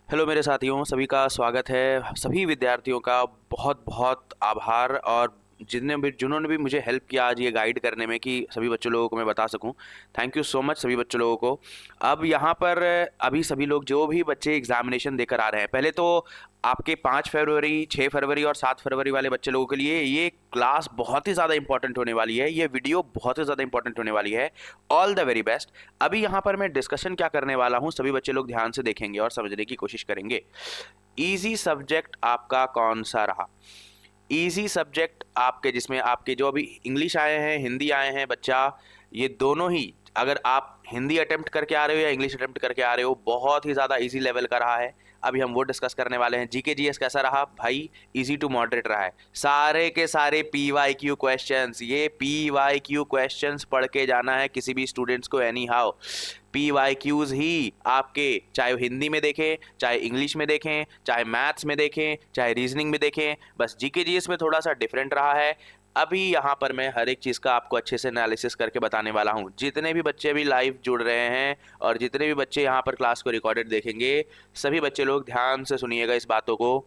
Hello मेरे साथियों, सभी का स्वागत है। सभी विद्यार्थियों का बहुत बहुत आभार और जिन्होंने भी मुझे हेल्प किया आज ये गाइड करने में कि सभी बच्चों लोगों को मैं बता सकूं। थैंक यू सो मच सभी बच्चों लोगों को। अब यहाँ पर अभी सभी लोग जो भी बच्चे एग्जामिनेशन देकर आ रहे हैं, पहले तो आपके 5 फरवरी, 6 फरवरी और 7 फरवरी वाले बच्चे लोगों के लिए ये क्लास बहुत ही ज़्यादा इंपॉर्टेंट होने वाली है। ये वीडियो बहुत ही ज़्यादा इंपॉर्टेंट होने वाली है। All the very best. अभी यहाँ पर मैं डिस्कशन क्या करने वाला हूँ, सभी बच्चे लोग ध्यान से देखेंगे और समझने की कोशिश करेंगे। इजी सब्जेक्ट आपका कौन सा रहा? इजी सब्जेक्ट आपके जिसमें आपके जो अभी इंग्लिश आए हैं, हिंदी आए हैं बच्चा, ये दोनों ही अगर आप हिंदी अटेम्प्ट करके आ रहे हो या इंग्लिश अटेम्प्ट करके आ रहे हो, बहुत ही ज़्यादा इजी लेवल का रहा है। अभी हम वो डिस्कस करने वाले हैं। जीके जीएस कैसा रहा भाई? इजी टू मॉडरेट रहा है। सारे के सारे पीवाईक्यू क्वेश्चंस, ये पीवाईक्यू क्वेश्चंस पढ़ के जाना है किसी भी स्टूडेंट्स को एनी हाउ। पीवाईक्यूज ही आपके, चाहे हिंदी में देखें, चाहे इंग्लिश में देखें, चाहे मैथ्स में देखें, चाहे रीजनिंग में देखें, बस जीके जीएस में थोड़ा सा डिफरेंट रहा है। अभी यहाँ पर मैं हर एक चीज़ का आपको अच्छे से एनालिसिस करके बताने वाला हूँ। जितने भी बच्चे अभी लाइव जुड़ रहे हैं और जितने भी बच्चे यहाँ पर क्लास को रिकॉर्डेड देखेंगे, सभी बच्चे लोग ध्यान से सुनिएगा इस बातों को।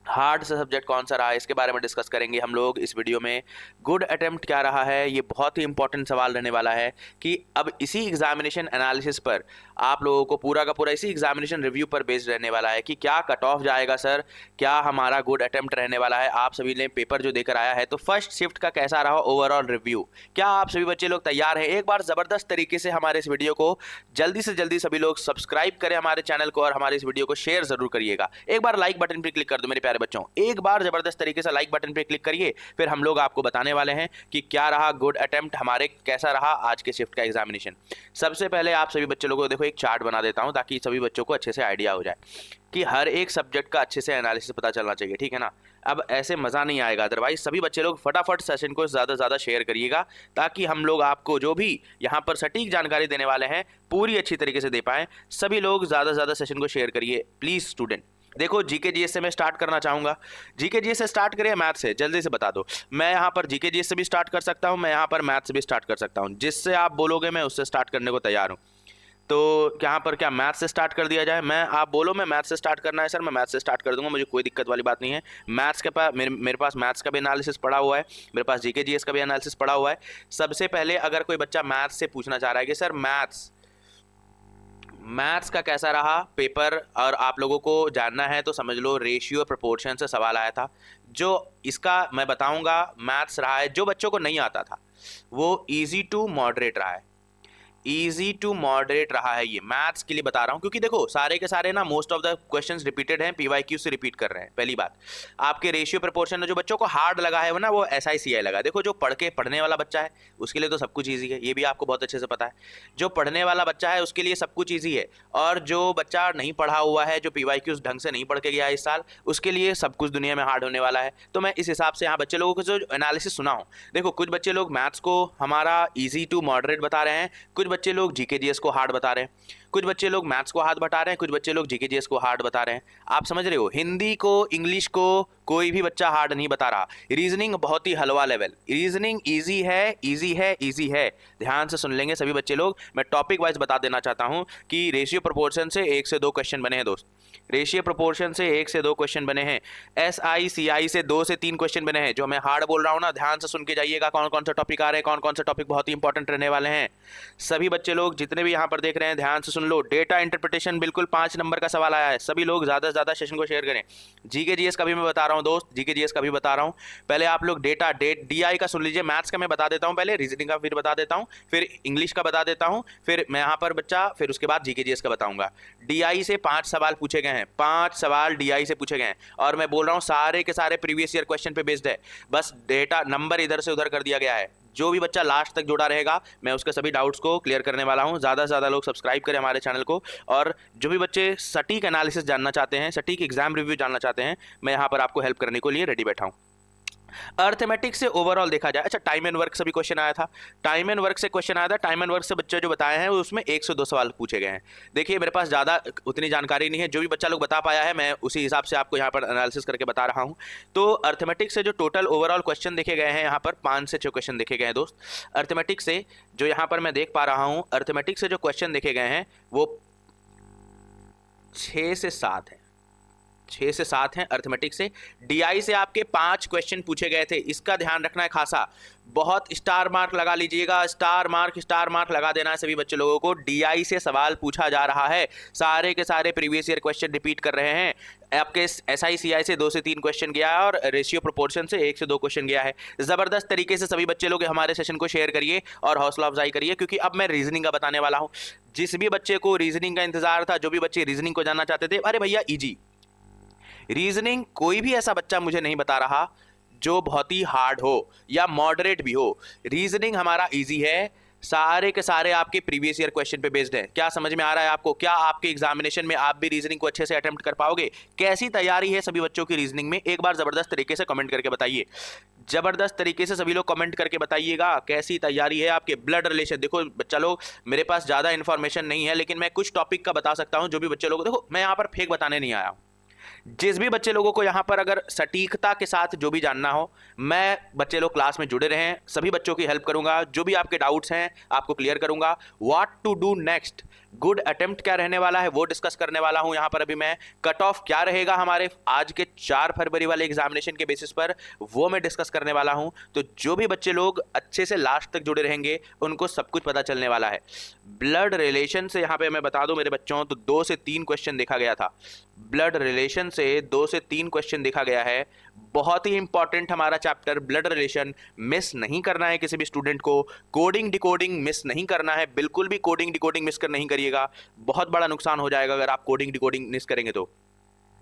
हार्ड सा सब्जेक्ट कौन सा रहा है इसके बारे में डिस्कस करेंगे हम लोग इस वीडियो में। गुड अटेम्प्ट क्या रहा है, ये बहुत ही इंपॉर्टेंट सवाल रहने वाला है कि अब इसी एग्जामिनेशन एनालिसिस पर आप लोगों को पूरा का पूरा इसी एग्जामिनेशन रिव्यू पर बेस्ड रहने वाला है कि क्या कट ऑफ जाएगा सर, क्या हमारा गुड अटेम्प्ट रहने वाला है। आप सभी ने पेपर जो देकर आया है, तो फर्स्ट शिफ्ट का कैसा रहा ओवरऑल रिव्यू, क्या आप सभी बच्चे लोग तैयार हैं? एक बार ज़बरदस्त तरीके से हमारे इस वीडियो को जल्दी से जल्दी सभी लोग सब्सक्राइब करें हमारे चैनल को और हमारे इस वीडियो को शेयर जरूर करिएगा। एक बार लाइक बटन पर क्लिक कर दो मेरे प्यारे बच्चों, एक बार जबरदस्त तरीके से लाइक बटन पे क्लिक करिए। फिर हम लोग आपको बताने वाले हैं कि क्या रहा गुड अटेम्प्ट, हमारे कैसा रहा आज के शिफ्ट का एग्जामिनेशन। सबसे पहले आप सभी बच्चों लोगों को देखो एक चार्ट बना देता हूं ताकि सभी बच्चों को अच्छे से आइडिया हो जाए कि हर एक सब्जेक्ट का अच्छे से एनालिसिस पता चलना चाहिए, ठीक है ना। अब ऐसे मज़ा नहीं आएगा, अदरवाइज सभी बच्चे लोग फटाफट सेशन को ज़्यादा से ज़्यादा शेयर करिएगा ताकि हम लोग आपको जो भी यहाँ पर सटीक जानकारी देने वाले हैं पूरी अच्छी तरीके से दे पाएँ। सभी लोग ज़्यादा से ज़्यादा सेशन को शेयर करिए प्लीज़ स्टूडेंट। देखो जीके जीएस से मैं स्टार्ट करना चाहूंगा। जीके जीएस से स्टार्ट करिए, मैथ से जल्दी से बता दो। मैं यहाँ पर जीके जीएस से भी स्टार्ट कर सकता हूँ, मैं यहाँ पर मैथ से भी स्टार्ट कर सकता हूँ, जिससे आप बोलोगे मैं उससे स्टार्ट करने को तैयार हूँ। तो यहाँ पर क्या मैथ से स्टार्ट कर दिया जाए? मैं आप बोलो मैं मैथ से स्टार्ट करना है सर, मैं मैथ से स्टार्ट कर दूंगा, मुझे कोई दिक्कत वाली बात नहीं है। मैथ्स के पास मेरे पास मैथ्स का भी एनालिसिस पड़ा हुआ है, मेरे पास जीके जीएस का भी एनालिसिस पड़ा हुआ है। सबसे पहले अगर कोई बच्चा मैथ्स से पूछना चाह रहा है कि सर मैथ्स का कैसा रहा पेपर, और आप लोगों को जानना है तो समझ लो रेशियो प्रोपोर्शन से सवाल आया था, जो इसका मैं बताऊंगा मैथ्स रहा है। जो बच्चों को नहीं आता था वो इजी टू मॉडरेट रहा है, इजी टू मॉडरेट रहा है। ये मैथ्स के लिए बता रहा हूँ क्योंकि देखो सारे के सारे ना most of the questions repeated हैं, पीवाईक्यू से रिपीट कर रहे हैं। पहली बात, आपके रेशियो प्रोपोर्शन में जो बच्चों को हार्ड लगा है वो ना वो SICI लगा। देखो जो पढ़ने वाला बच्चा है उसके लिए तो सब कुछ ईजी है, ये भी आपको बहुत अच्छे से पता है। जो पढ़ने वाला बच्चा है उसके लिए सब कुछ ईजी है, और जो बच्चा नहीं पढ़ा हुआ है, जो पीवाईक्यूज ढंग से नहीं पढ़ के गया है इस साल, उसके लिए सब कुछ दुनिया में हार्ड होने वाला है। तो मैं इस हिसाब से यहाँ बच्चे लोगों को जो एनालिसिस सुना हूँ, देखो कुछ बच्चे लोग मैथ्स को हमारा ईजी टू मॉडरेट बता रहे हैं, कुछ बच्चे लोग जीके जीएस को हार्ड बता रहे हैं, कुछ बच्चे लोग मैथ्स को हार्ड बता रहे हैं, कुछ बच्चे लोग जीके जीएस को हार्ड बता रहे हैं। आप समझ रहे हो, हिंदी को इंग्लिश को कोई भी बच्चा हार्ड नहीं बता रहा। रीजनिंग बहुत ही हलवा लेवल, रीजनिंग इजी है, इजी है, इजी है। ध्यान से सुन लेंगे सभी बच्चे लोग। मैं टॉपिक वाइज बता देना चाहता हूं कि रेशियो प्रोपोर्शन से 1 से 2 क्वेश्चन बने हैं दोस्त, रेशियो प्रोपोर्शन से 1 से 2 क्वेश्चन बने हैं, SICI से 2 से 3 क्वेश्चन बने हैं। जो मैं हार्ड बोल रहा हूँ ना, ध्यान से सुन के जाइएगा कौन कौन सा टॉपिक आ रहे हैं, कौन कौन सा टॉपिक बहुत ही इंपॉर्टेंट रहने वाले हैं। सभी बच्चे लोग जितने भी यहाँ पर देख रहे हैं ध्यान से सुन लो। डेटा इंटरप्रिटेशन बिल्कुल 5 नंबर का सवाल आया है, सभी लोग ज़्यादा से ज़्यादा सेशन को शेयर करें। जीके जीएस का भी मैं बता रहा हूँ दोस्त, जीके जीएस का भी बता रहा हूँ। पहले आप लोग DI का सुन लीजिए, मैथ्स का मैं बता देता हूँ, पहले रीजनिंग का फिर बता देता हूँ, फिर इंग्लिश का बता देता हूँ, फिर मैं यहाँ पर बच्चा, फिर उसके बाद जीके जीएस का बताऊंगा। DI से 5 सवाल पूछे गए हैं, 5 सवाल DI से पूछे गए हैं, और मैं बोल रहा हूँ सारे के सारे प्रीवियस ईयर क्वेश्चन पे बेस्ड है। बस डेटा नंबर इधर से उधर कर दिया गया है। जो भी बच्चा लास्ट तक जुड़ा रहेगा मैं उसके सभी डाउट्स को क्लियर करने वाला हूं। ज़्यादा से ज़्यादा लोग सब्सक्राइब करें हमारे चैनल को, और जो भी बच्चे सटीक एनालिसिस जानना चाहते हैं, सटीक एग्जाम रिव्यू जानना चाहते हैं, मैं यहाँ पर आपको हेल्प करने के लिए रेडी बैठा हूँ। अर्थमेटिक्स से ओवरऑल देखा जाए, अच्छा टाइम एंड वर्क से भी क्वेश्चन आया था, टाइम एंड वर्क से क्वेश्चन आया था। टाइम एंड वर्क से बच्चे जो बताए हैं उसमें 102 सवाल पूछे गए हैं। देखिए मेरे पास ज़्यादा उतनी जानकारी नहीं है, जो भी बच्चा लोग बता पाया है मैं उसी हिसाब से आपको यहाँ पर एनालिसिस करके बता रहा हूँ। तो अर्थमेटिक्स से जो टोटल ओवरऑल क्वेश्चन देखे गए हैं, यहाँ पर 5 से 6 क्वेश्चन देखे गए हैं दोस्त। अर्थमेटिक्स से जो यहाँ पर मैं देख पा रहा हूँ, अर्थमेटिक्स से जो क्वेश्चन देखे गए हैं वो 6 से 7 है, 6 से 7 हैं अर्थमेटिक से। डीआई से आपके 5 क्वेश्चन पूछे गए थे, इसका ध्यान रखना है खासा, बहुत स्टार मार्क लगा लीजिएगा, स्टार मार्क लगा देना है सभी बच्चे लोगों को। डीआई से सवाल पूछा जा रहा है, सारे के सारे प्रीवियस ईयर क्वेश्चन रिपीट कर रहे हैं। आपके SI CI से 2 से 3 क्वेश्चन गया है और रेशियो प्रोपोर्शन से 1 से 2 क्वेश्चन गया है। ज़बरदस्त तरीके से सभी बच्चे लोग हमारे सेशन को शेयर करिए और हौसला अफजाई करिए, क्योंकि अब मैं रीजनिंग का बताने वाला हूँ। जिस भी बच्चे को रीजनिंग का इंतजार था, जो भी बच्चे रीजनिंग को जानना चाहते थे, अरे भैया इजी रीजनिंग, कोई भी ऐसा बच्चा मुझे नहीं बता रहा जो बहुत ही हार्ड हो या मॉडरेट भी हो। रीजनिंग हमारा इजी है, सारे के सारे आपके प्रीवियस ईयर क्वेश्चन पे बेस्ड है। क्या समझ में आ रहा है आपको? क्या आपके एग्जामिनेशन में आप भी रीजनिंग को अच्छे से अटेम्प्ट कर पाओगे? कैसी तैयारी है सभी बच्चों की रीजनिंग में, एक बार जबरदस्त तरीके से कमेंट करके बताइए। जबरदस्त तरीके से सभी लोग कमेंट करके बताइएगा कैसी तैयारी है आपके। ब्लड रिलेशन, देखो बच्चा लोग, मेरे पास ज़्यादा इन्फॉर्मेशन नहीं है, लेकिन मैं कुछ टॉपिक का बता सकता हूँ। जो भी बच्चे लोग, देखो मैं यहाँ पर फेक बताने नहीं आया हूँ। जिस भी बच्चे लोगों को यहाँ पर अगर सटीकता के साथ जो भी जानना हो, मैं बच्चे लोग क्लास में जुड़े रहें, सभी बच्चों की हेल्प करूंगा, जो भी आपके डाउट्स हैं आपको क्लियर करूंगा। What to do next, good attempt क्या रहने वाला है वो डिस्कस करने वाला हूं यहाँ पर। अभी मैं कट ऑफ क्या रहेगा हमारे आज के 4 फरवरी वाले एग्जामिनेशन के बेसिस पर, वो मैं डिस्कस करने वाला हूं। तो जो भी बच्चे लोग अच्छे से लास्ट तक जुड़े रहेंगे उनको सब कुछ पता चलने वाला है। ब्लड रिलेशन से यहाँ पे मैं बता दूं मेरे बच्चों, तो 2 से 3 क्वेश्चन देखा गया था। ब्लड रिलेशन से 2 से 3 क्वेश्चन देखा गया है। बहुत ही इंपॉर्टेंट हमारा चैप्टर ब्लड रिलेशन, मिस नहीं करना है किसी भी स्टूडेंट को। कोडिंग डिकोडिंग मिस नहीं करना है, बिल्कुल भी कोडिंग डिकोडिंग मिस कर नहीं करिएगा, बहुत बड़ा नुकसान हो जाएगा अगर आप कोडिंग डिकोडिंग मिस करेंगे तो।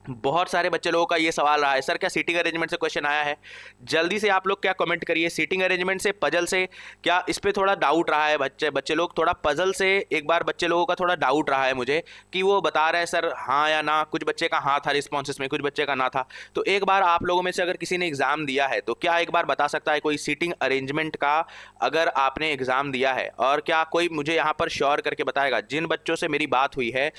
बहुत सारे बच्चे लोगों का ये सवाल रहा है, सर क्या सीटिंग अरेंजमेंट से क्वेश्चन आया है? जल्दी से आप लोग क्या कमेंट करिए, सीटिंग अरेंजमेंट से, पजल से, क्या इस पे थोड़ा डाउट रहा है बच्चे लोग थोड़ा पजल से। एक बार बच्चे लोगों का थोड़ा डाउट रहा है मुझे कि वो बता रहे हैं सर हाँ या ना, कुछ बच्चे का हाँ था रिस्पॉन्सेस में, कुछ बच्चे का ना था। तो एक बार आप लोगों में से अगर किसी ने एग्जाम दिया है तो क्या एक बार बता सकता है कोई सीटिंग अरेंजमेंट का, अगर आपने एग्जाम दिया है? और क्या कोई मुझे यहाँ पर श्योर करके बताएगा, जिन बच्चों से मेरी बात हुई है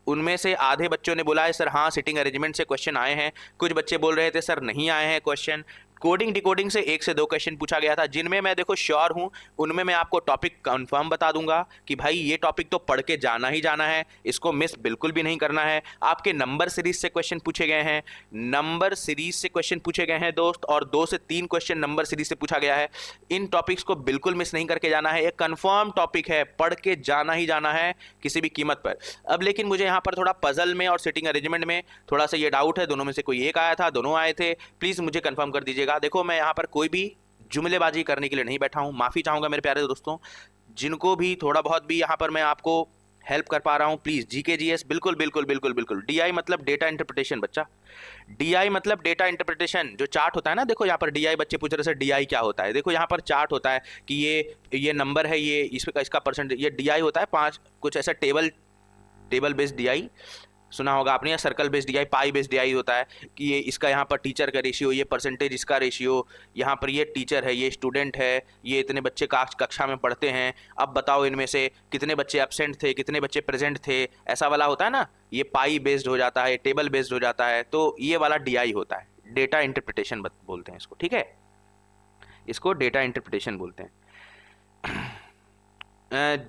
उनमें से आधे बच्चों ने बोला है सर हाँ सिटिंग अरेंजमेंट से क्वेश्चन आए हैं, कुछ बच्चे बोल रहे थे सर नहीं आए हैं क्वेश्चन। कोडिंग डिकोडिंग से 1 से 2 क्वेश्चन पूछा गया था, जिनमें मैं देखो श्योर हूँ, उनमें मैं आपको टॉपिक कंफर्म बता दूंगा कि भाई ये टॉपिक तो पढ़ के जाना ही जाना है, इसको मिस बिल्कुल भी नहीं करना है। आपके नंबर सीरीज से क्वेश्चन पूछे गए हैं, नंबर सीरीज से क्वेश्चन पूछे गए हैं दोस्त, और 2 से 3 क्वेश्चन नंबर सीरीज से पूछा गया है। इन टॉपिक्स को बिल्कुल मिस नहीं करके जाना है, एक कंफर्म टॉपिक है, पढ़ के जाना ही जाना है किसी भी कीमत पर। अब लेकिन मुझे यहाँ पर थोड़ा पजल में और सिटिंग अरेंजमेंट में थोड़ा सा ये डाउट है, दोनों में से कोई एक आया था, दोनों आए थे, प्लीज़ मुझे कंफर्म कर दीजिएगा। देखो मैं यहाँ पर कोई भी जुमलेबाजी करने के लिए नहीं बैठा हूँ, माफ़ी चाहूँगा मेरे प्यारे दोस्तों, जिनको भी थोड़ा बहुत भी यहाँ पर मैं आपको हेल्प कर पा रहा हूँ, प्लीज़ जीके जीएस बिल्कुल बिल्कुल बिल्कुल बिल्कुल। डीआई मतलब डेटा इंटरप्रिटेशन बच्चा, डीआई मतलब डेटा इंटरप्रिटेशन। जो चार्ट होता है ना, देखो यहाँ पर डीआई, बच्चे पूछ रहे सर डीआई क्या होता है, देखो यहाँ पर चार्ट होता है कि ये नंबर है, ये इसका परसेंट, ये डीआई होता है 5 कुछ ऐसा टेबल बेस्ड डीआई सुना होगा आपने, या सर्कल बेस्ड डीआई, पाई बेस्ड डीआई होता है कि ये इसका यहाँ पर टीचर का रेशियो, ये परसेंटेज इसका रेशियो, यहाँ पर ये टीचर है, ये स्टूडेंट है, ये इतने बच्चे कक्षा में पढ़ते हैं, अब बताओ इनमें से कितने बच्चे एब्सेंट थे, कितने बच्चे प्रेजेंट थे, ऐसा वाला होता है ना। ये पाई बेस्ड हो जाता है, टेबल बेस्ड हो जाता है, तो ये वाला डीआई होता है, डेटा इंटरप्रिटेशन बोलते हैं इसको, ठीक है, इसको डेटा इंटरप्रिटेशन बोलते हैं।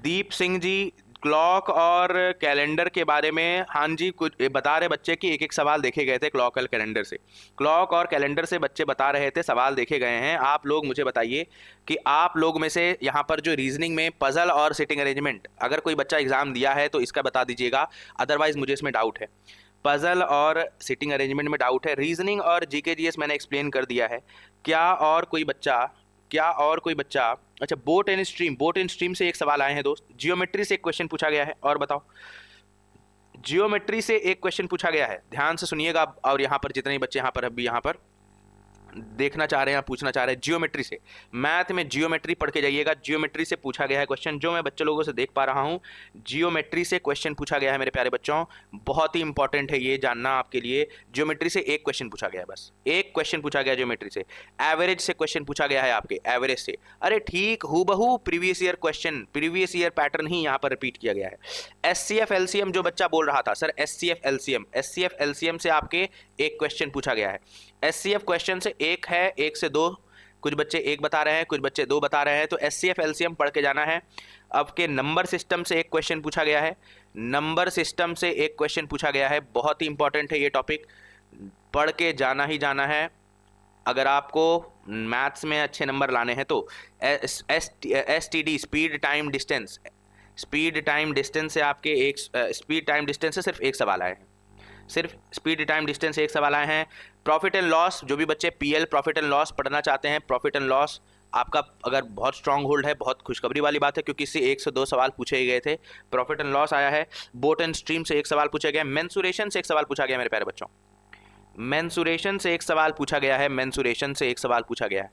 दीप सिंह जी, क्लॉक और कैलेंडर के बारे में, हाँ जी, कुछ बता रहे बच्चे कि एक सवाल देखे गए थे क्लॉक और कैलेंडर से, क्लॉक और कैलेंडर से बच्चे बता रहे थे सवाल देखे गए हैं। आप लोग मुझे बताइए कि आप लोग में से यहाँ पर जो रीजनिंग में पजल और सिटिंग अरेंजमेंट, अगर कोई बच्चा एग्जाम दिया है तो इसका बता दीजिएगा, अदरवाइज मुझे इसमें डाउट है। पजल और सिटिंग अरेंजमेंट में डाउट है, रीजनिंग और जीके जीएस मैंने एक्सप्लेन कर दिया है। क्या और कोई बच्चा, अच्छा बोट एंड स्ट्रीम से एक सवाल आए हैं दोस्त, जियोमेट्री से एक क्वेश्चन पूछा गया है, और बताओ जियोमेट्री से एक क्वेश्चन पूछा गया है, ध्यान से सुनिएगा। और यहाँ पर जितने बच्चे यहाँ पर अभी यहाँ पर देखना चाह रहे हैं, पूछना चाह रहे हैं, जियोमेट्री से, मैथ में जियोमेट्री पढ़ के जाइएगा, जियोमेट्री से पूछा गया है क्वेश्चन, जो मैं बच्चे लोगों से देख पा रहा हूं, जियोमेट्री से क्वेश्चन पूछा गया है मेरे प्यारे बच्चों। बहुत ही इंपॉर्टेंट है ये जानना आपके लिए, जियोमेट्री से एक क्वेश्चन पूछा गया है, बस एक क्वेश्चन पूछा गया जियोमेट्री से। एवरेज से क्वेश्चन पूछा गया है आपके, एवरेज से, अरे ठीक हूबहू previous year question, previous year pattern ही यहाँ पर रिपीट किया गया है। SCF LCM जो बच्चा बोल रहा था सर SCF LCM से आपके एक क्वेश्चन पूछा गया है। SCF क्वेश्चन से एक है, 1 से 2, कुछ बच्चे 1 बता रहे हैं, कुछ बच्चे 2 बता रहे हैं, तो SCF LCM पढ़ के जाना है। अब के नंबर सिस्टम से एक क्वेश्चन पूछा गया है, नंबर सिस्टम से एक क्वेश्चन पूछा गया है, बहुत ही इंपॉर्टेंट है ये टॉपिक, पढ़ के जाना ही जाना है अगर आपको मैथ्स में अच्छे नंबर लाने हैं तो। S T D, speed time distance, speed time distance से आपके एक स्पीड टाइम डिस्टेंस से सिर्फ एक सवाल आए हैं, सिर्फ स्पीड टाइम डिस्टेंस से एक सवाल आए हैं। प्रॉफिट एंड लॉस, जो भी बच्चे पीएल प्रॉफिट एंड लॉस पढ़ना चाहते हैं, प्रॉफिट एंड लॉस आपका अगर बहुत स्ट्रांग होल्ड है, बहुत खुशखबरी वाली बात है, क्योंकि इससे 1 से 2 सवाल पूछे ही गए थे। प्रॉफिट एंड लॉस आया है। बोट एंड स्ट्रीम से एक सवाल पूछा गया, मेंसुरेशन से एक सवाल पूछा गया मेरे प्यारे बच्चों, मेंसुरेशन से एक सवाल पूछा गया है, मेंसुरेशन से एक सवाल पूछा गया है,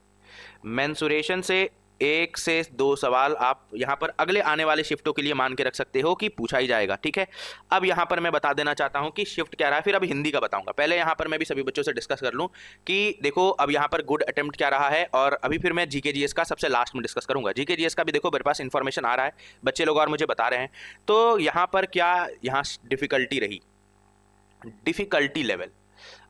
मेंसुरेशन से 1 से 2 सवाल आप यहाँ पर अगले आने वाले शिफ्टों के लिए मान के रख सकते हो कि पूछा ही जाएगा, ठीक है। अब यहाँ पर मैं बता देना चाहता हूँ कि शिफ्ट क्या रहा है, फिर अब हिंदी का बताऊंगा। पहले यहाँ पर मैं भी सभी बच्चों से डिस्कस कर लूँ कि देखो अब यहाँ पर गुड अटेम्प्ट क्या रहा है, और अभी फिर मैं जीके जीएस का सबसे लास्ट में डिस्कस करूंगा। जीके जीएस का भी देखो मेरे पास इन्फॉर्मेशन आ रहा है, बच्चे लोग और मुझे बता रहे हैं। तो यहाँ पर क्या यहाँ डिफिकल्टी रही, डिफिकल्टी लेवल,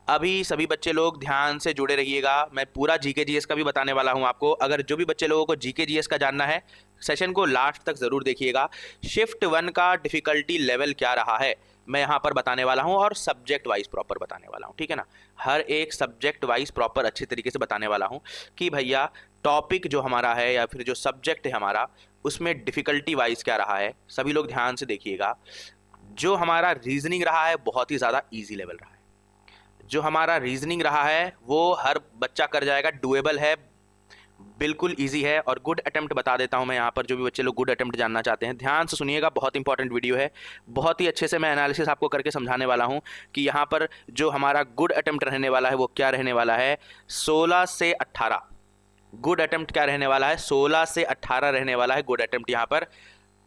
अभी सभी बच्चे लोग ध्यान से जुड़े रहिएगा। मैं पूरा जीके जीएस का भी बताने वाला हूं आपको। अगर जो भी बच्चे लोगों को जीके जीएस का जानना है, सेशन को लास्ट तक जरूर देखिएगा। शिफ्ट 1 का डिफिकल्टी लेवल क्या रहा है मैं यहाँ पर बताने वाला हूँ, और सब्जेक्ट वाइज प्रॉपर बताने वाला हूँ, ठीक है ना। हर एक सब्जेक्ट वाइज प्रॉपर अच्छे तरीके से बताने वाला हूँ कि भैया टॉपिक जो हमारा है या फिर जो सब्जेक्ट है हमारा, उसमें डिफिकल्टी वाइज क्या रहा है। सभी लोग ध्यान से देखिएगा। जो हमारा रीजनिंग रहा है बहुत ही ज़्यादा ईजी लेवल रहा है, जो हमारा रीजनिंग रहा है वो हर बच्चा कर जाएगा, डुएबल है, बिल्कुल इजी है। और गुड अटेम्प्ट बता देता हूं मैं यहाँ पर, जो भी बच्चे लोग गुड अटेम्प्ट जानना चाहते हैं ध्यान से सुनिएगा, बहुत इंपॉर्टेंट वीडियो है। बहुत ही अच्छे से मैं एनालिसिस आपको करके समझाने वाला हूं कि यहाँ पर जो हमारा गुड अटेम्प्ट रहने वाला है वो क्या रहने वाला है। 16 से 18 गुड अटेम्प्ट क्या रहने वाला है, 16 से 18 रहने वाला है गुड अटेम्प्ट यहाँ पर।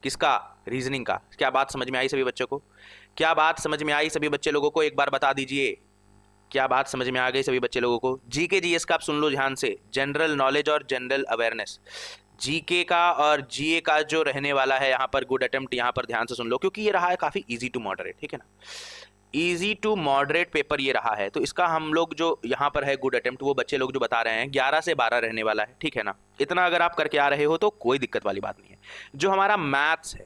किसका? रीजनिंग का। क्या बात समझ में आई सभी बच्चों को? क्या बात समझ में आई सभी बच्चे लोगों को? एक बार बता दीजिए, क्या बात समझ में आ गई सभी बच्चे लोगों को? जीके जीएस का आप सुन लो ध्यान से, जनरल नॉलेज और जनरल अवेयरनेस, जीके का और जीए का जो रहने वाला है यहाँ पर गुड अटेम्प्ट, यहाँ पर ध्यान से सुन लो क्योंकि ये रहा है काफ़ी इजी टू मॉडरेट, ठीक है ना। इजी टू मॉडरेट पेपर ये रहा है, तो इसका हम लोग जो यहाँ पर है गुड अटेम्प्ट, वो बच्चे लोग जो बता रहे हैं 11 से 12 रहने वाला है, ठीक है ना। इतना अगर आप करके आ रहे हो तो कोई दिक्कत वाली बात नहीं है। जो हमारा मैथ्स है,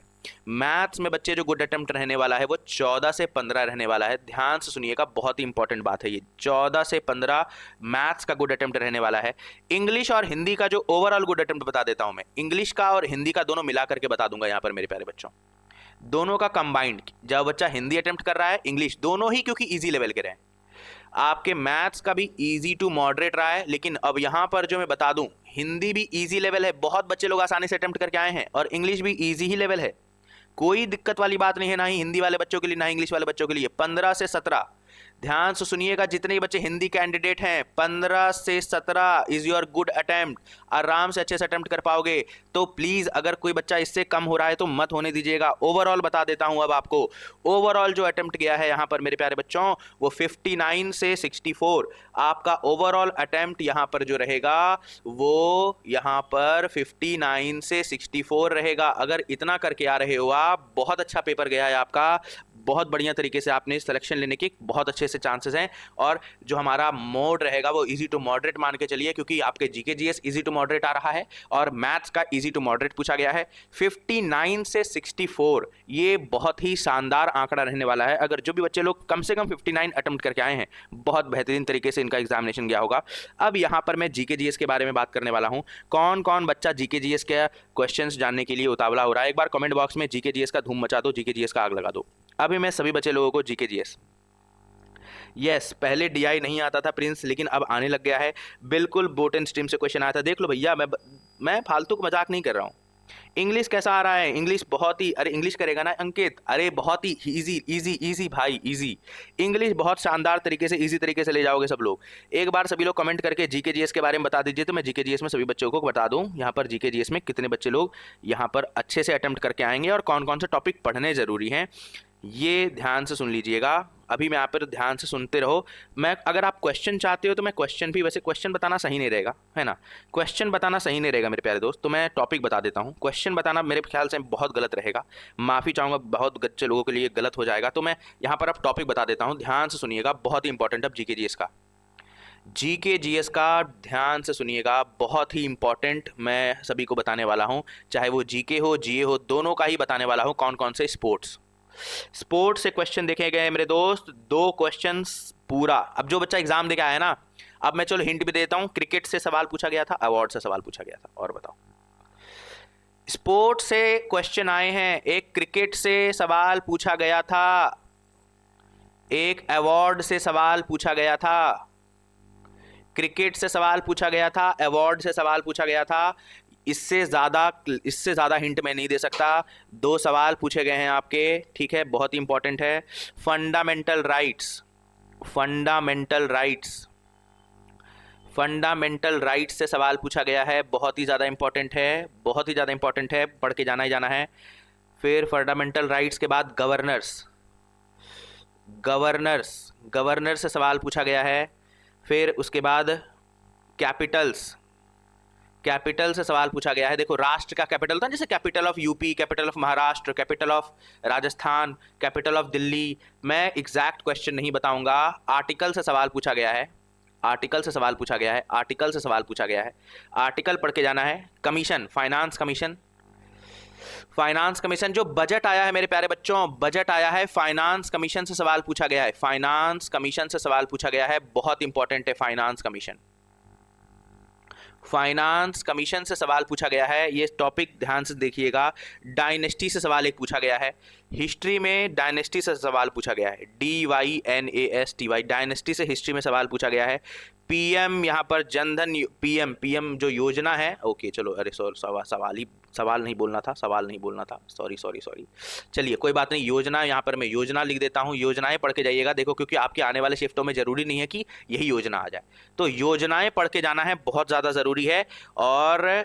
मैथ्स में बच्चे जो गुड अटेम्प्ट रहने वाला है वो 14 से 15 रहने वाला है। ध्यान से सुनिएगा, बहुत ही इंपॉर्टेंट बात है ये, 14 से 15 मैथ्स का गुड अटेम्प्ट रहने वाला है। इंग्लिश और हिंदी का जो ओवरऑल गुड अटेम्प्ट बता देता हूं मैं, इंग्लिश का और हिंदी का दोनों मिला करके बता दूंगा यहाँ पर मेरे प्यारे बच्चों, दोनों का कंबाइंड। जब बच्चा हिंदी अटेम्प्ट कर रहा है, इंग्लिश, दोनों ही क्योंकि इजी लेवल के रहे। आपके मैथ्स का भी इजी टू मॉडरेट रहा है, लेकिन अब यहाँ पर जो मैं बता दूं, हिंदी भी इजी लेवल है, बहुत बच्चे लोग आसानी से अटेम्प्ट करके आए हैं, और इंग्लिश भी इजी ही लेवल है, कोई दिक्कत वाली बात नहीं है, ना ही हिंदी वाले बच्चों के लिए ना ही इंग्लिश वाले बच्चों के लिए। 15 से 17 ध्यान से सुनिएगा, जितने भी बच्चे हिंदी कैंडिडेट हैं 15 से 17 इज योर गुड अटेम्प्ट, आराम से अच्छे से अटेम्प्ट कर पाओगे। तो प्लीज़ अगर कोई बच्चा इससे कम हो रहा है तो मत होने दीजिएगा। ओवरऑल बता देता हूं अब आपको, ओवरऑल जो अटेम्प्ट गया है यहाँ पर मेरे प्यारे बच्चों वो 59 से 64, आपका ओवरऑल अटेम्प्ट यहाँ पर जो रहेगा वो यहाँ पर 59 से 64 रहेगा। अगर इतना करके आ रहे हो आप, बहुत अच्छा पेपर गया है आपका, बहुत बढ़िया तरीके से आपने सिलेक्शन लेने के बहुत अच्छे से चांसेस हैं। और जो हमारा मोड रहेगा वो इजी टू मॉडरेट मान के चलिए, क्योंकि आपके GK GS easy to moderate आ रहा है और मैथ्स का इजी टू मॉडरेट पूछा गया है। 59 से 64 ये बहुत ही शानदार आंकड़ा रहने वाला है। अगर जो भी बच्चे लोग कम से कम 59 अटेम्प्ट करके आए हैं, बहुत बेहतरीन तरीके से इनका एग्जामिनेशन गया होगा। अब यहाँ पर मैं जीके जीएस के बारे में बात करने वाला हूँ। कौन कौन बच्चा जीके जीएस के क्वेश्चंस जानने के लिए उतावला हो रहा है, एक बार कमेंट बॉक्स में जीके जीएस का धूम मचा दो, जीके जीएस का आग लगा दो। अभी मैं सभी बच्चे लोगों को जीके जीएस, यस पहले डीआई नहीं आता था प्रिंस, लेकिन अब आने लग गया है। बिल्कुल बोट एंड स्ट्रीम से क्वेश्चन आया था, देख लो भैया, मैं फालतू का मजाक नहीं कर रहा हूँ। इंग्लिश कैसा आ रहा है? इंग्लिश बहुत ही, अरे इंग्लिश करेगा ना अंकित, अरे बहुत ही इजी इजी इजी भाई, इजी इंग्लिश बहुत शानदार तरीके से, इजी तरीके से ले जाओगे सब लोग। एक बार सभी लोग कमेंट करके जीके जीएस के बारे में बता दीजिए, तो मैं जीके जीएस में सभी बच्चों को बता दूं यहाँ पर जीके जीएस में कितने बच्चे लोग यहाँ पर अच्छे से अटेम्प्ट करके आएंगे और कौन कौन से टॉपिक पढ़ने जरूरी हैं। ये ध्यान से सुन लीजिएगा, अभी मैं यहाँ पर ध्यान से सुनते रहो। मैं अगर आप क्वेश्चन चाहते हो तो मैं क्वेश्चन भी, वैसे क्वेश्चन बताना सही नहीं रहेगा, है ना, क्वेश्चन बताना सही नहीं रहेगा मेरे प्यारे दोस्त, तो मैं टॉपिक बता देता हूँ। क्वेश्चन बताना मेरे ख्याल से बहुत गलत रहेगा, माफ़ी चाहूँगा, बहुत बच्चे लोगों के लिए गलत हो जाएगा। तो मैं यहाँ पर अब टॉपिक बता देता हूँ, ध्यान से सुनिएगा, बहुत ही इंपॉर्टेंट। अब जीके जीएस का, जीके जीएस का ध्यान से सुनिएगा, बहुत ही इंपॉर्टेंट मैं सभी को बताने वाला हूँ, चाहे वो जीके हो जीए हो, दोनों का ही बताने वाला हूँ। कौन कौन से स्पोर्ट्स, स्पोर्ट्स से क्वेश्चन देखे गए मेरे दोस्त, 2 क्वेश्चंस पूरा। अब जो बच्चा एग्जाम देके आया ना, अब मैं चलो हिंट भी देता हूँ, क्रिकेट से सवाल पूछा गया था, अवार्ड से सवाल पूछा गया था। और बताओ, स्पोर्ट्स से क्वेश्चन आए हैं, एक क्रिकेट से सवाल पूछा गया था, एक अवार्ड से सवाल पूछा गया था। क्रिकेट से सवाल पूछा गया था, अवार्ड से सवाल पूछा गया था। इससे ज़्यादा हिंट मैं नहीं दे सकता। 2 सवाल पूछे गए हैं आपके, ठीक है, बहुत ही इंपॉर्टेंट है। Fundamental rights, fundamental rights, fundamental rights से सवाल पूछा गया है, बहुत ही ज़्यादा इंपॉर्टेंट है, बहुत ही ज़्यादा इंपॉर्टेंट है, पढ़ के जाना ही जाना है। फिर फंडामेंटल राइट्स के बाद गवर्नर्स, गवर्नर्स, गवर्नर से सवाल पूछा गया है। फिर उसके बाद कैपिटल्स, कैपिटल से सवाल पूछा गया है। देखो, राष्ट्र का कैपिटल था, जैसे capital of UP, capital of Maharashtra, capital of Rajasthan, capital of Delhi. मैं एग्जैक्ट क्वेश्चन नहीं बताऊंगा। आर्टिकल से सवाल पूछा गया है, आर्टिकल से सवाल पूछा गया है, आर्टिकल से सवाल पूछा गया है, आर्टिकल पढ़ के जाना है। Commission, finance commission, finance commission, जो बजट आया है मेरे प्यारे बच्चों, बजट आया है, फाइनेंस कमीशन से सवाल पूछा गया है, फाइनेंस कमीशन से सवाल पूछा गया है, बहुत इंपॉर्टेंट है फाइनेंस कमीशन, फाइनेंस कमीशन से सवाल पूछा गया है। ये टॉपिक ध्यान से देखिएगा। डायनेस्टी से सवाल एक पूछा गया है, हिस्ट्री में डायनेस्टी से सवाल पूछा गया है, DYNASTY, डायनेस्टी से हिस्ट्री में सवाल पूछा गया है। पीएम, यहाँ पर जनधन, पीएम, पीएम जो योजना है, ओके चलो, अरे सवाल नहीं बोलना था, सवाल नहीं बोलना था, सॉरी सॉरी सॉरी, चलिए कोई बात नहीं। योजना, यहाँ पर मैं योजना लिख देता हूँ, योजनाएं पढ़ के जाइएगा। देखो, क्योंकि आपके आने वाले शिफ्टों में जरूरी नहीं है कि यही योजना आ जाए, तो योजनाएं पढ़ के जाना है, बहुत ज़्यादा ज़रूरी है। और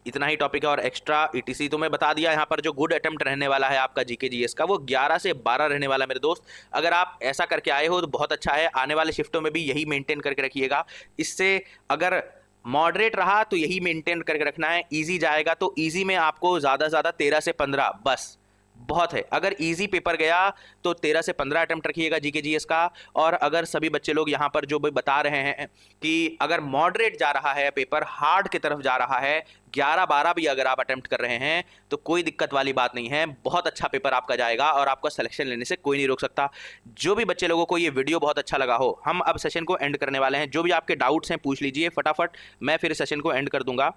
इतना ही टॉपिक है, और एक्स्ट्रा ETC तो मैं बता दिया। यहाँ पर जो गुड अटेम्प्ट रहने वाला है आपका GK GS का, वो 11 से 12 रहने वाला है मेरे दोस्त। अगर आप ऐसा करके आए हो तो बहुत अच्छा है, आने वाले शिफ्टों में भी यही मेंटेन करके रखिएगा। इससे अगर मॉडरेट रहा तो यही मेंटेन करके रखना है। इजी जाएगा तो इजी में आपको ज़्यादा से ज़्यादा 13 से 15 बस बहुत है। अगर इजी पेपर गया तो 13 से 15 अटेम्प्ट रखिएगा GK GS का। और अगर सभी बच्चे लोग यहाँ पर जो भी बता रहे हैं कि अगर मॉडरेट जा रहा है पेपर, हार्ड की तरफ जा रहा है, 11-12 भी अगर आप अटेम्प्ट कर रहे हैं तो कोई दिक्कत वाली बात नहीं है, बहुत अच्छा पेपर आपका जाएगा और आपका सिलेक्शन लेने से कोई नहीं रोक सकता। जो भी बच्चे लोगों को ये वीडियो बहुत अच्छा लगा हो, हम अब सेशन को एंड करने वाले हैं। जो भी आपके डाउट्स हैं पूछ लीजिए फटाफट, मैं फिर सेशन को एंड कर दूंगा।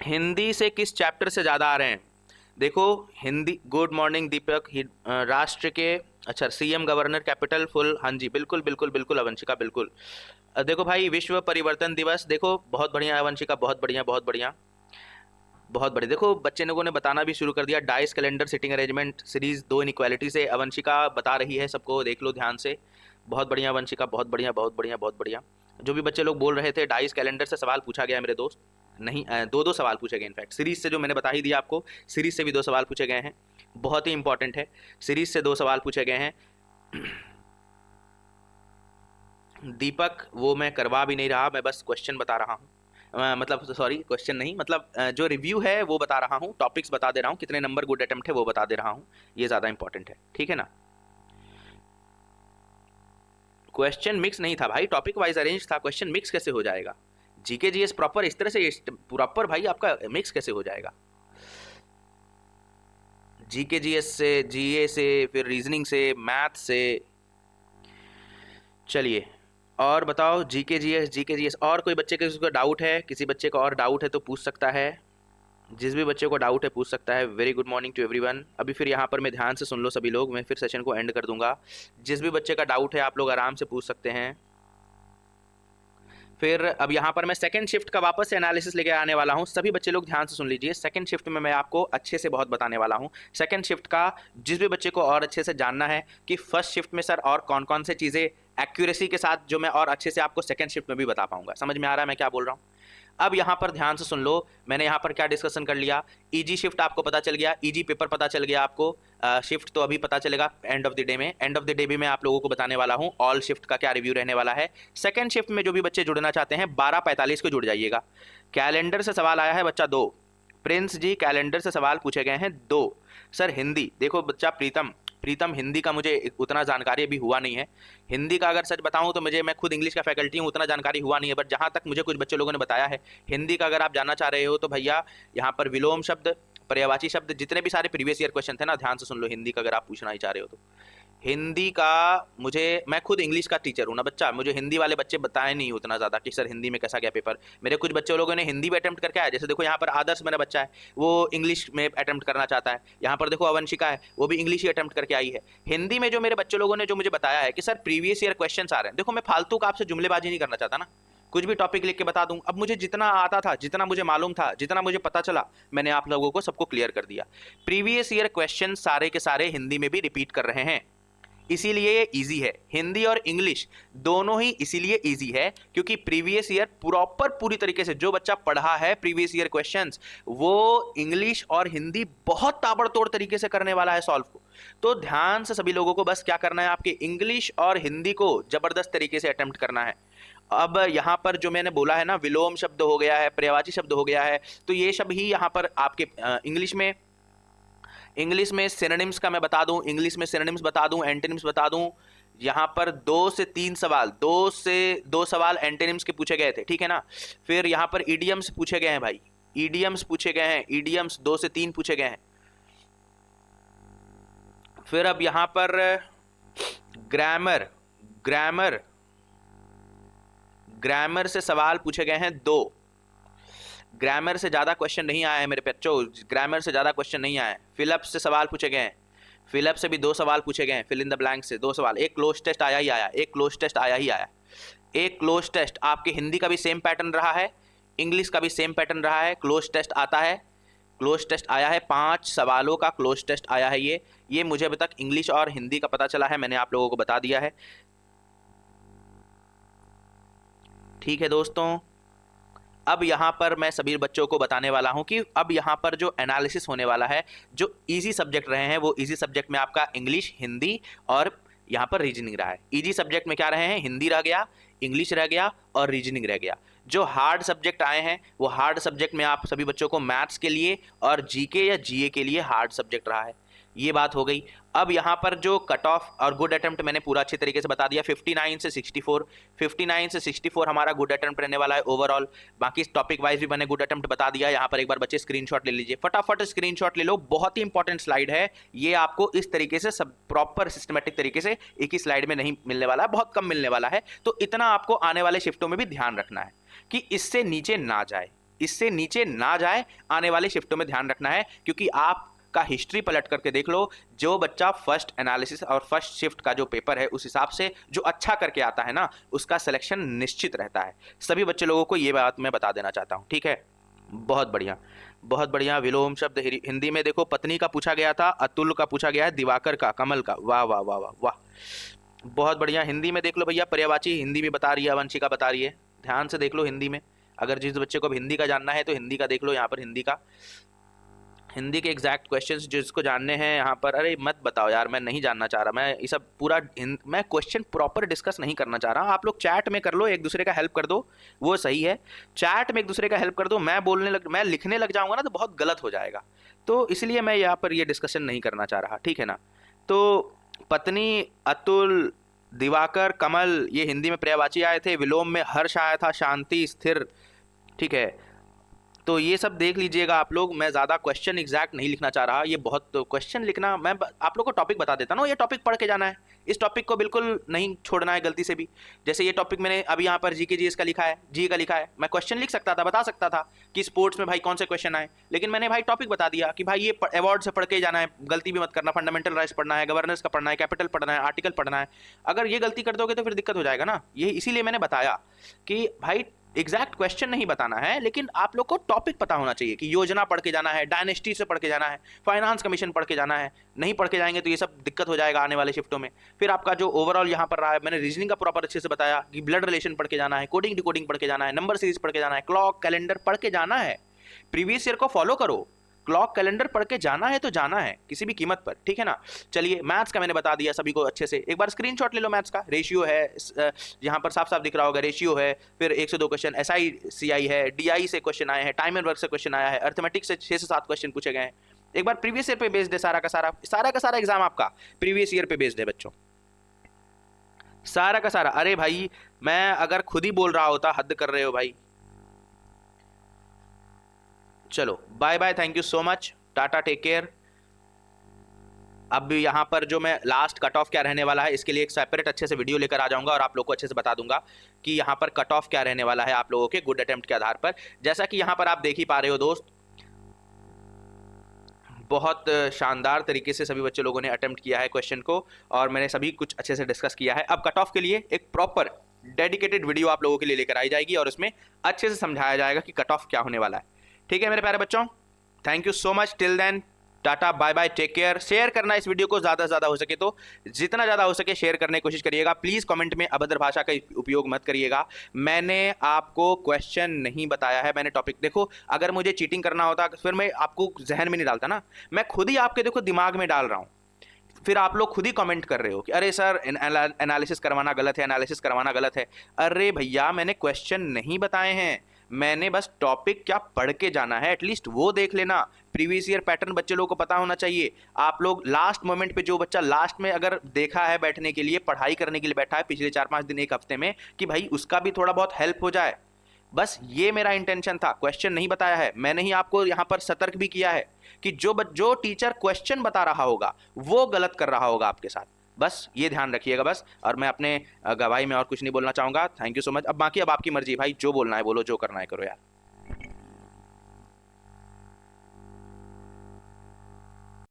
हिंदी से किस चैप्टर से ज़्यादा आ रहे हैं? देखो, हिंदी, गुड मॉर्निंग दीपक, राष्ट्र के, अच्छा, CM, गवर्नर, कैपिटल, फुल, हाँ जी, बिल्कुल बिल्कुल बिल्कुल अवंशिका, बिल्कुल। देखो भाई, विश्व परिवर्तन दिवस, देखो बहुत बढ़िया अवंशिका, बहुत बढ़िया बहुत बढ़िया बहुत बढ़िया। देखो, बच्चे लोगों ने बताना भी शुरू कर दिया। Dice calendar sitting arrangement series 2 inequality से अवंशिका बता रही है सबको, देख लो ध्यान से। बहुत बढ़िया वंशिका, बहुत बढ़िया बहुत बढ़िया बहुत बढ़िया। जो भी बच्चे लोग बोल रहे थे डाइस कैलेंडर से सवाल पूछा गया है मेरे दोस्त, नहीं, 2 सवाल पूछे गए इनफैक्ट। सीरीज से जो मैंने बता ही दिया आपको, सीरीज से भी 2 सवाल पूछे गए हैं, बहुत ही इंपॉर्टेंट है। सीरीज से 2 सवाल पूछे गए हैं। दीपक, वो मैं करवा भी नहीं रहा, मैं बस क्वेश्चन बता रहा हूँ, मतलब सॉरी, क्वेश्चन नहीं, मतलब जो रिव्यू है वो बता रहा हूँ, टॉपिक्स बता दे रहा हूँ, कितने नंबर गुड अटेम्प्ट है वो बता दे रहा हूँ, ये ज़्यादा इंपॉर्टेंट है, ठीक है ना। क्वेश्चन मिक्स नहीं था भाई, टॉपिक वाइज अरेंज था। क्वेश्चन मिक्स कैसे हो जाएगा? GK GS प्रॉपर इस तरह से प्रॉपर भाई आपका मिक्स कैसे हो जाएगा? GK GS से, GA से, फिर रीजनिंग से, मैथ से। चलिए और बताओ, GK GS और कोई बच्चे का डाउट है? किसी बच्चे का और डाउट है तो पूछ सकता है, जिस भी बच्चे को डाउट है पूछ सकता है। Very good morning to everyone. अभी फिर यहाँ पर मैं ध्यान से सुन लो सभी लोग, मैं फिर सेशन को एंड कर दूंगा। जिस भी बच्चे का डाउट है आप लोग आराम से पूछ सकते हैं। फिर अब यहाँ पर मैं सेकंड शिफ्ट का वापस से एनालिसिस लेके आने वाला हूँ, सभी बच्चे लोग ध्यान से सुन लीजिए। सेकंड शिफ्ट में मैं आपको अच्छे से बहुत बताने वाला हूँ। सेकंड शिफ्ट का जिस भी बच्चे को और अच्छे से जानना है कि फर्स्ट शिफ्ट में सर और कौन कौन से चीज़ें एक्यूरेसी के साथ जो मैं और अच्छे से आपको सेकंड शिफ्ट में भी बता पाऊंगा, समझ में आ रहा है मैं क्या बोल रहा हूँ? अब यहाँ पर ध्यान से सुन लो, मैंने यहाँ पर क्या डिस्कशन कर लिया। ईजी शिफ्ट आपको पता चल गया, ईजी पेपर पता चल गया आपको। शिफ्ट तो अभी पता चलेगा एंड ऑफ द डे में। एंड ऑफ द डे भी मैं आप लोगों को बताने वाला हूँ ऑल शिफ्ट का क्या रिव्यू रहने वाला है। सेकंड शिफ्ट में जो भी बच्चे जुड़ना चाहते हैं 12:45 को जुड़ जाइएगा। कैलेंडर से सवाल आया है बच्चा 2, प्रिंस जी कैलेंडर से सवाल पूछे गए हैं 2। सर हिंदी, देखो बच्चा प्रीतम हिंदी का मुझे उतना जानकारी अभी हुआ नहीं है। हिंदी का अगर सच बताऊं तो मैं खुद इंग्लिश का फैकल्टी हूं, उतना जानकारी हुआ नहीं है, बट जहां तक मुझे कुछ बच्चे लोगों ने बताया है हिंदी का अगर आप जानना चाह रहे हो तो भैया यहाँ पर विलोम शब्द, पर्यायवाची शब्द जितने भी सारे प्रीवियस ईयर क्वेश्चन थे ना, ध्यान से सुन लो, हिंदी का अगर आप पूछना ही चाह रहे हो तो। हिंदी का मुझे, मैं खुद इंग्लिश का टीचर हूँ ना बच्चा, मुझे हिंदी वाले बच्चे बताए नहीं उतना ज़्यादा कि सर हिंदी में कैसा गया पेपर। मेरे कुछ बच्चे लोगों ने हिंदी में अटेम्प्ट करके आया, जैसे देखो यहाँ पर आदर्श मेरा बच्चा है, वो इंग्लिश में अटेम्प्ट करना चाहता है। यहाँ पर देखो अवंशिका है, वो भी इंग्लिश ही अटेम्प्ट करके आई है। हिंदी में जो मेरे बच्चे लोगों ने जो मुझे बताया है कि सर प्रीवियस ईयर क्वेश्चन आ रहे हैं, देखो मैं फालतू का आपसे जुमलेबाजी नहीं करना चाहता ना, कुछ भी टॉपिक लिख के बता दूं। अब मुझे जितना आता था, जितना मुझे मालूम था, जितना मुझे पता चला, मैंने आप लोगों को सबको क्लियर कर दिया। प्रीवियस ईयर क्वेश्चन सारे के सारे हिंदी में भी रिपीट कर रहे हैं, इसीलिए ये इजी है। हिंदी और इंग्लिश दोनों ही इसीलिए इजी है क्योंकि प्रीवियस ईयर प्रॉपर पूरी तरीके से जो बच्चा पढ़ा है प्रीवियस ईयर क्वेश्चंस, वो इंग्लिश और हिंदी बहुत ताबड़तोड़ तरीके से करने वाला है सॉल्व को। तो ध्यान से सभी लोगों को बस क्या करना है, आपके इंग्लिश और हिंदी को जबरदस्त तरीके से अटेम्प्ट करना है। अब यहाँ पर जो मैंने बोला है ना, विलोम शब्द हो गया है, पर्यायवाची शब्द हो गया है, तो ये शब्द ही यहाँ पर आपके इंग्लिश में सिनोनिम्स का मैं बता दूं, इंग्लिश में सिनोनिम्स बता दूं, एंटोनिम्स बता दूं। यहाँ पर 2 से 3 सवाल, 2 सवाल एंटोनिम्स के पूछे गए थे, ठीक है ना। फिर यहाँ पर ईडियम्स पूछे गए हैं भाई, ईडियम्स पूछे गए हैं, ईडियम्स 2 से 3 पूछे गए हैं। फिर अब यहाँ पर ग्रामर, ग्रामर से सवाल पूछे गए हैं 2। ग्रामर से ज़्यादा क्वेश्चन नहीं आया है मेरे बच्चों, ग्रामर से ज़्यादा क्वेश्चन नहीं आए। फिलअप से सवाल पूछे गए हैं, फिलअप से भी 2 सवाल पूछे गए हैं, फिल इन द ब्लैंक से 2 सवाल। एक क्लोज टेस्ट आया ही आया, एक क्लोज टेस्ट आया ही आया। एक क्लोज टेस्ट आपके हिंदी का भी सेम पैटर्न रहा है, इंग्लिश का भी सेम पैटर्न रहा है, क्लोज टेस्ट आता है, क्लोज टेस्ट आया है, 5 सवालों का क्लोज टेस्ट आया है। ये मुझे अभी तक इंग्लिश और हिंदी का पता चला है, मैंने आप लोगों को बता दिया है। ठीक है दोस्तों, अब यहाँ पर मैं सभी बच्चों को बताने वाला हूँ कि अब यहाँ पर जो एनालिसिस होने वाला है, जो इजी सब्जेक्ट रहे हैं वो इजी सब्जेक्ट में आपका इंग्लिश, हिंदी और यहाँ पर रीजनिंग रहा है। इजी सब्जेक्ट में क्या रहे हैं, हिंदी रह गया, इंग्लिश रह गया और रीजनिंग रह गया। जो हार्ड सब्जेक्ट आए हैं वो हार्ड सब्जेक्ट में आप सभी बच्चों को मैथ्स के लिए और जीके या जीए के लिए हार्ड सब्जेक्ट रहा है। ये बात हो गई। अब यहाँ पर जो कट ऑफ और गुड अटेम्प्ट मैंने पूरा अच्छी तरीके से बता दिया, 59 से 64, 59 से 64 हमारा गुड अटेम्प्ट रहने वाला है ओवरऑल। बाकी टॉपिक वाइज भी मैंने गुड अटेम्प्ट बता दिया। यहाँ पर एक बार बच्चे स्क्रीनशॉट ले लीजिए, फटाफट स्क्रीनशॉट ले लो, बहुत ही इंपॉर्टेंट स्लाइड है ये। आपको इस तरीके से सब प्रॉपर सिस्टमेटिक तरीके से एक ही स्लाइड में नहीं मिलने वाला है, बहुत कम मिलने वाला है। तो इतना आपको आने वाले शिफ्टों में भी ध्यान रखना है कि इससे नीचे ना जाए, इससे नीचे ना जाए, आने वाले शिफ्टों में ध्यान रखना है। क्योंकि आप का हिस्ट्री पलट करके देख लो, जो बच्चा फर्स्ट एनालिसिस और फर्स्ट शिफ्ट का जो पेपर है उस हिसाब से जो अच्छा करके आता है ना, उसका सिलेक्शन निश्चित रहता है। सभी बच्चे लोगों को ये बात मैं बता देना चाहता हूँ, ठीक है। बहुत बढ़िया, बहुत बढ़िया। विलोम शब्द हिंदी में देखो, पत्नी का पूछा गया था, अतुल का पूछा गया है, दिवाकर का, कमल का। वाह वाह वाह वाह वाह, बहुत बढ़िया। हिंदी में देख लो भैया, पर्यायवाची हिंदी में बता रही है, वंशिका बता रही है, ध्यान से देख लो हिंदी में। अगर जिस बच्चे को अब हिंदी का जानना है तो हिंदी का देख लो, यहाँ पर हिंदी का, हिंदी के एग्जैक्ट क्वेश्चंस जिसको जानने हैं यहाँ पर। अरे मत बताओ यार, मैं नहीं जानना चाह रहा, मैं ये सब पूरा मैं क्वेश्चन प्रॉपर डिस्कस नहीं करना चाह रहा। आप लोग चैट में कर लो, एक दूसरे का हेल्प कर दो, वो सही है। चैट में एक दूसरे का हेल्प कर दो, मैं लिखने लग जाऊँगा ना तो बहुत गलत हो जाएगा, तो इसलिए मैं यहाँ पर ये डिस्कशन नहीं करना चाह रहा, ठीक है ना। तो पत्नी, अतुल, दिवाकर, कमल, ये हिंदी में पर्यायवाची आए थे। विलोम में हर्ष आया था, शांति, स्थिर, ठीक है। तो ये सब देख लीजिएगा आप लोग। मैं ज़्यादा क्वेश्चन एग्जैक्ट नहीं लिखना चाह रहा, ये बहुत क्वेश्चन लिखना, मैं आप लोग को टॉपिक बता देता ना, ये टॉपिक पढ़ के जाना है, इस टॉपिक को बिल्कुल नहीं छोड़ना है गलती से भी। जैसे ये टॉपिक मैंने अभी यहाँ पर जीके जीएस का लिखा है, जी का लिखा है, मैं क्वेश्चन लिख सकता था, बता सकता था कि स्पोर्ट्स में भाई कौन से क्वेश्चन आए, लेकिन मैंने भाई टॉपिक बता दिया कि भाई ये अवार्ड से पढ़ के जाना है, गलती भी मत करना, फंडामेंटल राइट्स पढ़ना है, गवर्नेंस का पढ़ना है, कैपिटल पढ़ना है, आर्टिकल पढ़ना है। अगर ये गलती कर दोगे तो फिर दिक्कत हो जाएगा ना, ये इसीलिए मैंने बताया कि भाई एग्जैक्ट क्वेश्चन नहीं बताना है, लेकिन आप लोग को टॉपिक पता होना चाहिए कि योजना पढ़ के जाना है, डायनेस्टी से पढ़ के जाना है, फाइनेंस कमीशन पढ़ के जाना है। नहीं पढ़ के जाएंगे तो ये सब दिक्कत हो जाएगा आने वाले शिफ्टों में। फिर आपका जो ओवरऑल यहाँ पर रहा है, मैंने रीजनिंग का प्रॉपर अच्छे से बताया कि ब्लड रिलेशन पढ़ के जाना है, कोडिंग डिकोडिंग पढ़ के जाना है, नंबर सीरीज पढ़ के जाना है, क्लॉक कैलेंडर पढ़ के जाना है, प्रीवियस ईयर को फॉलो करो, क्लॉक कैलेंडर पढ़ के जाना है तो जाना है किसी भी कीमत पर, ठीक है ना। चलिए मैथ्स का मैंने बता दिया सभी को अच्छे से, एक बार स्क्रीनशॉट ले लो। मैथ्स का रेशियो है, यहाँ पर साफ साफ दिख रहा होगा, रेशियो है। फिर 1 से 2 क्वेश्चन SI CI है, DI से क्वेश्चन आए हैं, टाइम एंड वर्क से क्वेश्चन आया है, अर्थमेटिक्स से 6 से 7 क्वेश्चन पूछे गए हैं। एक बार प्रीवियस ईयर पे बेस्ड है, सारा का सारा एग्जाम आपका प्रीवियस ईयर पे बेस्ड है बच्चों, सारा का सारा। अरे भाई मैं अगर खुद ही बोल रहा होता, हद कर रहे हो भाई। चलो bye bye, thank you so much. Tata, take care. अब यहाँ पर जो मैं लास्ट कट ऑफ क्या रहने वाला है इसके लिए एक सेपरेट अच्छे से वीडियो लेकर आ जाऊंगा और आप लोग को अच्छे से बता दूंगा कि यहाँ पर कट ऑफ क्या रहने वाला है आप लोगों के गुड अटेम्प्ट के आधार पर। जैसा कि यहाँ पर आप देख ही पा रहे हो दोस्त, बहुत शानदार तरीके से सभी बच्चे लोगों ने अटेम्प्ट किया है क्वेश्चन को और मैंने सभी कुछ अच्छे से डिस्कस किया है। अब कट ऑफ के लिए एक प्रॉपर डेडिकेटेड वीडियो आप लोगों के लिए लेकर आई जाएगी और उसमें अच्छे से समझाया जाएगा कि कट ऑफ क्या होने वाला है। ठीक है मेरे प्यारे बच्चों, thank you so much. Till then tata, bye bye, take care. Share करना इस वीडियो को ज़्यादा से ज़्यादा हो सके तो जितना ज़्यादा हो सके शेयर करने की कोशिश करिएगा। प्लीज़ कमेंट में अभद्र भाषा का उपयोग मत करिएगा। मैंने आपको क्वेश्चन नहीं बताया है, मैंने टॉपिक देखो, अगर मुझे चीटिंग करना होता फिर मैं आपको जहन में नहीं डालता ना, मैं खुद ही आपके देखो दिमाग में डाल रहा हूँ। फिर आप लोग खुद ही कमेंट कर रहे हो कि अरे सर एनालिसिस करवाना गलत है, एनालिसिस करवाना गलत है। अरे भैया मैंने क्वेश्चन नहीं बताए हैं, मैंने बस टॉपिक क्या पढ़ के जाना है, एटलीस्ट वो देख लेना। प्रीवियस ईयर पैटर्न बच्चे लोगों को पता होना चाहिए। आप लोग लास्ट मोमेंट पे जो बच्चा लास्ट में अगर देखा है बैठने के लिए, पढ़ाई करने के लिए बैठा है पिछले 4-5 दिन, एक हफ्ते में, कि भाई उसका भी थोड़ा बहुत हेल्प हो जाए, बस ये मेरा इंटेंशन था। क्वेश्चन नहीं बताया है, मैंने ही आपको यहाँ पर सतर्क भी किया है कि जो टीचर क्वेश्चन बता रहा होगा वो गलत कर रहा होगा आपके साथ, बस ये ध्यान रखिएगा बस। और मैं अपने गवाही में और कुछ नहीं बोलना चाहूँगा। Thank you so much. अब बाकी अब आपकी मर्जी भाई, जो बोलना है बोलो, जो करना है करो यार।